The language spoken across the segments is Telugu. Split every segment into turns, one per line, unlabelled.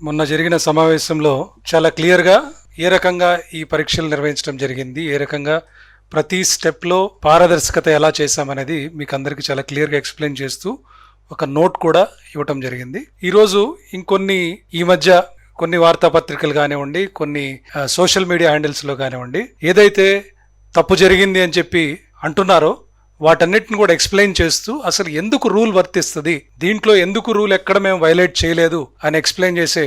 మొన్న జరిగిన సమావేశంలో చాలా క్లియర్గా ఏ రకంగా ఈ పరీక్షలు నిర్వహించడం జరిగింది, ఏ రకంగా ప్రతి స్టెప్లో పారదర్శకత ఎలా చేశామనేది మీకు అందరికీ చాలా క్లియర్గా ఎక్స్ప్లెయిన్ చేస్తూ ఒక నోట్ కూడా ఇవ్వటం జరిగింది. ఈరోజు ఇంకొన్ని ఈ మధ్య కొన్ని వార్తాపత్రికలు కానివ్వండి, కొన్ని సోషల్ మీడియా హ్యాండిల్స్లో కానివ్వండి, ఏదైతే తప్పు జరిగింది అని చెప్పి అంటున్నారో వాటన్నిటిని కూడా ఎక్స్ప్లెయిన్ చేస్తూ అసలు ఎందుకు రూల్ వర్తిస్తుంది, దీంట్లో ఎందుకు రూల్ ఎక్కడ మేము వైలేట్ చేయలేదు అని ఎక్స్ప్లెయిన్ చేసే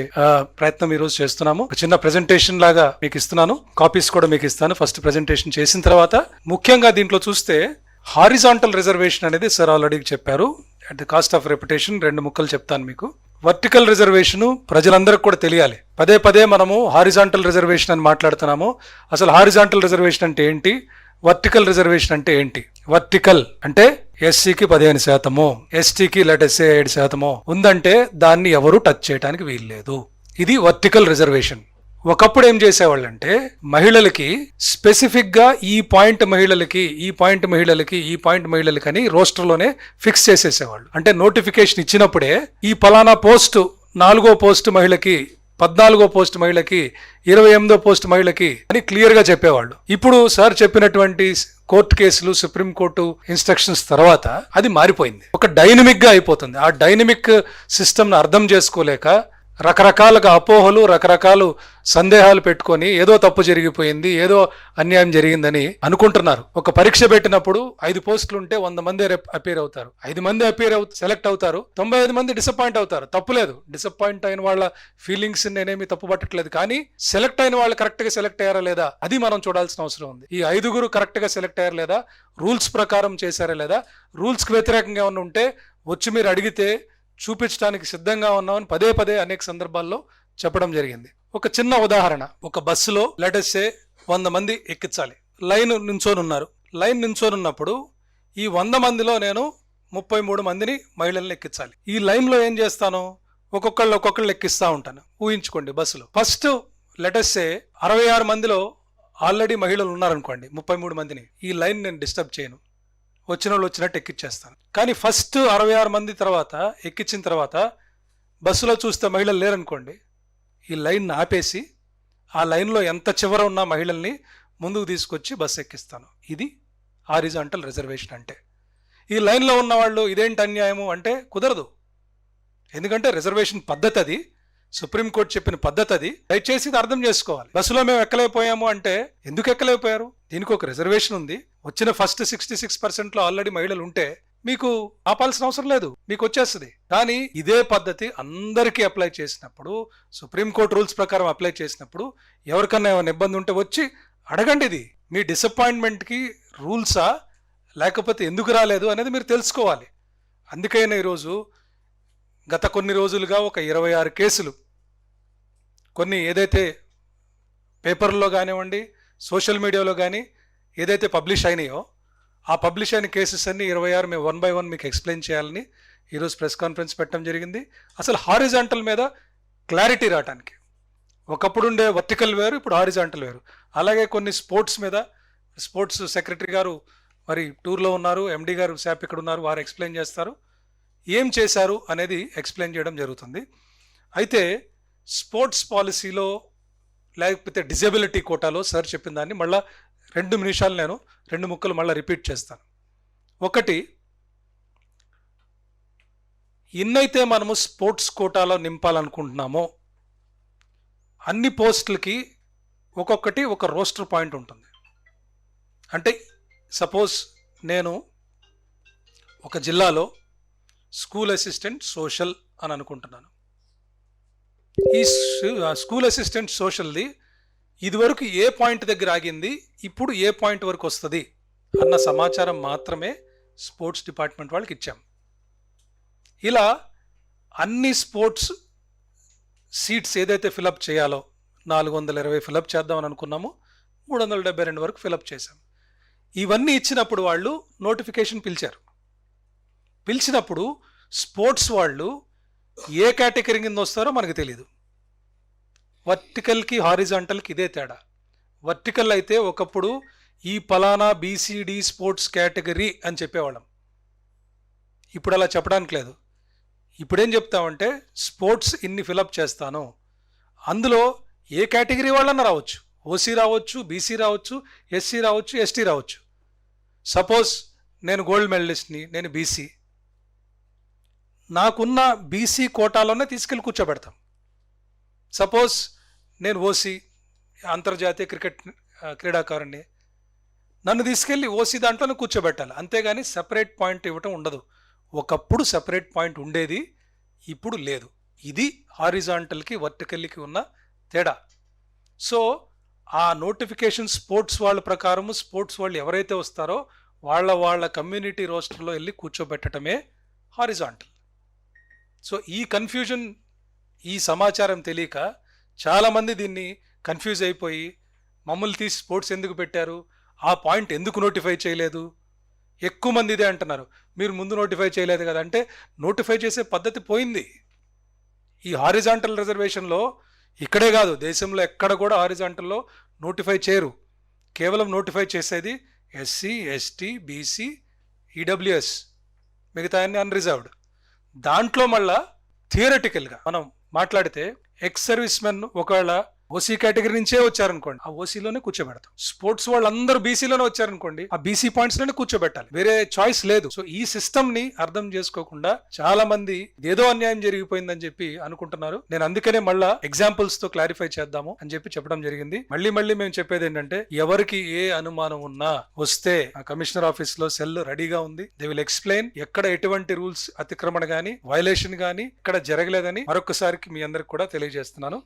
ప్రయత్నం ఈ రోజు చేస్తున్నాము. ఒక చిన్న ప్రెజెంటేషన్ లాగా మీకు ఇస్తున్నాను, కాపీస్ కూడా మీకు ఇస్తాను. ఫస్ట్ ప్రెజెంటేషన్ చేసిన తర్వాత ముఖ్యంగా దీంట్లో చూస్తే హారిజాంటల్ రిజర్వేషన్ అనేది సార్ ఆల్రెడీ చెప్పారు. At the cost of reputation 2 ముక్కలు చెప్తాను మీకు. వర్టికల్ రిజర్వేషన్ ప్రజలందరికీ కూడా తెలియాలి. పదే పదే మనము హారిజాంటల్ రిజర్వేషన్ అని మాట్లాడుతున్నాము. అసలు హారిజాంటల్ రిజర్వేషన్ అంటే ఏంటి, వర్టికల్ రిజర్వేషన్ అంటే ఏంటి? వర్టికల్ అంటే ఎస్సీకి 15%, ఎస్టీకి లెటెస్ 7% ఉందంటే దాన్ని ఎవరు టచ్ చేయడానికి వీల్లేదు. ఇది వర్టికల్ రిజర్వేషన్. ఒకప్పుడు ఏం చేసేవాళ్ళంటే మహిళలకి స్పెసిఫిక్ గా ఈ పాయింట్ మహిళలకి, ఈ పాయింట్ మహిళలకి, ఈ పాయింట్ మహిళలకి అని రోస్టర్లోనే ఫిక్స్ చేసేసేవాళ్ళు. అంటే నోటిఫికేషన్ ఇచ్చినప్పుడే ఈ పలానా పోస్ట్ 4వ పోస్ట్ మహిళకి, 14వ పోస్ట్ మహిళకి, 28వ పోస్ట్ మహిళకి అని క్లియర్ గా చెప్పేవాళ్ళు. ఇప్పుడు సార్ చెప్పినటువంటి కోర్టు కేసులు, సుప్రీంకోర్టు ఇన్స్ట్రక్షన్స్ తర్వాత అది మారిపోయింది. ఒక డైనమిక్ గా అయిపోతుంది. ఆ డైనమిక్ సిస్టమ్ ను అర్థం చేసుకోలేక రకరకాలుగా అపోహలు, రకరకాల సందేహాలు పెట్టుకొని ఏదో తప్పు జరిగిపోయింది, ఏదో అన్యాయం జరిగిందని అనుకుంటున్నారు. ఒక పరీక్ష పెట్టినప్పుడు 5 పోస్టులు ఉంటే 100 మంది అపీర్ అవుతారు. 5 మంది సెలెక్ట్ అవుతారు, 95 మంది డిసప్పాయింట్ అవుతారు. తప్పులేదు, డిసప్పాయింట్ అయిన వాళ్ళ ఫీలింగ్స్ నేనేమి తప్పు పట్టట్లేదు. కానీ సెలెక్ట్ అయిన వాళ్ళు కరెక్ట్ గా సెలెక్ట్ అయ్యారా లేదా అది మనం చూడాల్సిన అవసరం ఉంది. ఈ 5గురు కరెక్ట్ గా సెలెక్ట్ అయ్యారా లేదా, రూల్స్ ప్రకారం చేశారా లేదా, రూల్స్ కి వ్యతిరేకంగా ఏమన్నా ఉంటే వచ్చి మీరు అడిగితే చూపించడానికి సిద్ధంగా ఉన్నామని పదే పదే అనేక సందర్భాల్లో చెప్పడం జరిగింది. ఒక చిన్న ఉదాహరణ, ఒక బస్సులో లెటెస్ 100 మంది ఎక్కించాలి. లైన్ నించొని ఉన్నారు. లైన్ నించొని ఉన్నప్పుడు ఈ 100 మందిలో నేను 33 మందిని మహిళల్ని ఎక్కించాలి. ఈ లైన్లో ఏం చేస్తాను, ఒక్కొక్కళ్ళు ఎక్కిస్తా ఉంటాను. ఊహించుకోండి, బస్సులో ఫస్ట్ లెటెస్ 66 మందిలో ఆల్రెడీ మహిళలు ఉన్నారనుకోండి, 33 మందిని ఈ లైన్ నేను డిస్టర్బ్ చేయను, వచ్చిన వాళ్ళు వచ్చినట్టు ఎక్కిచ్చేస్తాను. కానీ ఫస్ట్ 66 మంది తర్వాత ఎక్కించిన తర్వాత బస్సులో చూస్తే మహిళలు లేరనుకోండి, ఈ లైన్ ఆపేసి ఆ లైన్లో ఎంత చివర ఉన్న మహిళల్ని ముందుకు తీసుకొచ్చి బస్సు ఎక్కిస్తాను. ఇది హారిజాంటల్ రిజర్వేషన్ అంటే. ఈ లైన్లో ఉన్న వాళ్ళు ఇదేంటి అన్యాయము అంటే కుదరదు. ఎందుకంటే రిజర్వేషన్ పద్ధతి అది, సుప్రీంకోర్టు చెప్పిన పద్ధతి అది. దయచేసి ఇది అర్థం చేసుకోవాలి. బస్సులో మేము ఎక్కలేకపోయాము అంటే ఎందుకు ఎక్కలేకపోయారు, దీనికి ఒక రిజర్వేషన్ ఉంది. వచ్చిన ఫస్ట్ 66% ఆల్రెడీ మహిళలు ఉంటే మీకు ఆపాల్సిన అవసరం లేదు, మీకు వచ్చేస్తుంది. కానీ ఇదే పద్ధతి అందరికీ అప్లై చేసినప్పుడు, సుప్రీంకోర్టు రూల్స్ ప్రకారం అప్లై చేసినప్పుడు ఎవరికన్నా ఏమైనా ఇబ్బంది ఉంటే వచ్చి అడగండి. ఇది మీ డిసప్పాయింట్మెంట్కి రూల్సా లేకపోతే ఎందుకు రాలేదు అనేది మీరు తెలుసుకోవాలి. అందుకైనా ఈరోజు గత కొన్ని రోజులుగా ఒక 26 కేసులు, కొన్ని ఏదైతే పేపర్లో కానివ్వండి, సోషల్ మీడియాలో కానీ ఏదైతే పబ్లిష్ అయినాయో ఆ పబ్లిష్ అయిన కేసెస్ అన్ని 26 మేము 1 by 1 మీకు ఎక్స్ప్లెయిన్ చేయాలని ఈరోజు ప్రెస్ కాన్ఫరెన్స్ పెట్టడం జరిగింది. అసలు హారిజాంటల్ మీద క్లారిటీ రావడానికి, ఒకప్పుడు ఉండే వర్టికల్ వేరు, ఇప్పుడు హారిజాంటల్ వేరు. అలాగే కొన్ని స్పోర్ట్స్ మీద, స్పోర్ట్స్ సెక్రటరీ గారు మరి టూర్లో ఉన్నారు, ఎండి గారు శాప్ ఇక్కడ ఉన్నారు, వారు ఎక్స్ప్లెయిన్ చేస్తారు. ఏం చేశారు అనేది ఎక్స్ప్లెయిన్ చేయడం జరుగుతుంది. అయితే స్పోర్ట్స్ పాలసీలో లేకపోతే డిజబిలిటీ కోటాలో సార్ చెప్పిన దాన్ని మళ్ళీ 2 నిమిషాలు నేను 2 ముక్కలు మళ్ళీ రిపీట్ చేస్తాను. ఒకటి, ఎన్నైతే మనము స్పోర్ట్స్ కోటాలో నింపాలనుకుంటున్నామో అన్ని పోస్టులకి ఒక్కొక్కటి ఒక రోస్టర్ పాయింట్ ఉంటుంది. అంటే సపోజ్ నేను ఒక జిల్లాలో స్కూల్ అసిస్టెంట్ సోషల్ అని అనుకుంటున్నాను. ఈ స్కూల్ అసిస్టెంట్ సోషల్ది ఇదివరకు ఏ పాయింట్ దగ్గర ఆగింది, ఇప్పుడు ఏ పాయింట్ వరకు వస్తుంది అన్న సమాచారం మాత్రమే స్పోర్ట్స్ డిపార్ట్మెంట్ వాళ్ళకి ఇచ్చాం. ఇలా అన్ని స్పోర్ట్స్ సీట్స్ ఏదైతే ఫిలప్ చేయాలో 420 ఫిలప్ చేద్దామని అనుకున్నాము, 372 వరకు ఫిలప్ చేశాం. ఇవన్నీ ఇచ్చినప్పుడు వాళ్ళు నోటిఫికేషన్ పిలిచినప్పుడు స్పోర్ట్స్ వాళ్ళు ఏ కేటగిరీ కింద వస్తారో మనకు తెలియదు. వర్టికల్కి హారిజాంటల్కి ఇదే తేడా. వర్టికల్ అయితే ఒకప్పుడు ఈ పలానా బీసీడీ స్పోర్ట్స్ కేటగిరీ అని చెప్పేవాళ్ళం, ఇప్పుడు అలా చెప్పడానికి లేదు. ఇప్పుడేం చెప్తామంటే స్పోర్ట్స్ ఇన్ని ఫిలప్ చేస్తాను, అందులో ఏ కేటగిరీ వాళ్ళన్నా రావచ్చు. ఓసీ రావచ్చు, బీసీ రావచ్చు, ఎస్సీ రావచ్చు, ఎస్టీ రావచ్చు. సపోజ్ నేను గోల్డ్ మెడలిస్ట్ని, నేను బీసీ, నాకున్న బీసీ కోటాలోనే తీసుకెళ్ళి కూర్చోబెడతాం. సపోజ్ నేను ఓసీ, అంతర్జాతీయ క్రికెట్ క్రీడాకారుణ్ణి, నన్ను తీసుకెళ్ళి ఓసీ దాంట్లోనే కూర్చోబెట్టాలి. అంతేగాని సెపరేట్ పాయింట్ ఇవ్వటం ఉండదు. ఒకప్పుడు సెపరేట్ పాయింట్ ఉండేది, ఇప్పుడు లేదు. ఇది హారిజాంటల్కి వర్టికల్కి ఉన్న తేడా. సో ఆ నోటిఫికేషన్ స్పోర్ట్స్ వాళ్ళ ప్రకారము స్పోర్ట్స్ వాళ్ళు ఎవరైతే వస్తారో వాళ్ళ కమ్యూనిటీ రోస్టర్లో వెళ్ళి కూర్చోబెట్టడమే హారిజాంటల్. సో ఈ కన్ఫ్యూజన్, ఈ సమాచారం తెలియక చాలామంది దీన్ని కన్ఫ్యూజ్ అయిపోయి మమ్మల్ని తీసి స్పోర్ట్స్ ఎందుకు పెట్టారు, ఆ పాయింట్ ఎందుకు నోటిఫై చేయలేదు, ఎక్కువ మంది ఇదే అంటున్నారు. మీరు ముందు నోటిఫై చేయలేదు కదా అంటే, నోటిఫై చేసే పద్ధతి పోయింది. ఈ హారిజాంటల్ రిజర్వేషన్లో ఇక్కడే కాదు, దేశంలో ఎక్కడ కూడా హారిజాంటల్లో నోటిఫై చేయరు. కేవలం నోటిఫై చేసేది ఎస్సీ, ఎస్టీ, బీసీ, ఈడబ్ల్యూఎస్, మిగతా అన్ని అన్రిజర్వ్డ్. దాంట్లో మళ్ళా థియరటికల్గా మనం మాట్లాడితే ఎక్స్ సర్వీస్ మెన్ ఒకవేళ ఓసీ కేటగిరీ నుంచే వచ్చారనుకోండి, ఆ ఓసీలోనే కూర్చోబెడతాం. స్పోర్ట్స్ వాళ్ళందరూ బీసీలోనే వచ్చారనుకోండి, ఆ బీసీ పాయింట్స్ లోనే కూర్చోబెట్టాలి, వేరే చాయిస్ లేదు. సో ఈ సిస్టమ్ ని అర్థం చేసుకోకుండా చాలా మంది ఏదో అన్యాయం జరిగిపోయిందని చెప్పి అనుకుంటున్నారు. నేను అందుకనే మళ్ళా ఎగ్జాంపుల్స్ తో క్లారిఫై చేద్దాము అని చెప్పి చెప్పడం జరిగింది. మళ్ళీ మేము చెప్పేది ఏంటంటే, ఎవరికి ఏ అనుమానం ఉన్నా వస్తే ఆ కమిషనర్ ఆఫీస్ లో సెల్ రెడీగా ఉంది. దే విల్ ఎక్స్ప్లెయిన్ ఎక్కడ ఎటువంటి రూల్స్ అతిక్రమణ గానీ, వైలేషన్ గానీ ఇక్కడ జరగలేదని మరొకసారికి మీ అందరికి కూడా తెలియజేస్తున్నాను.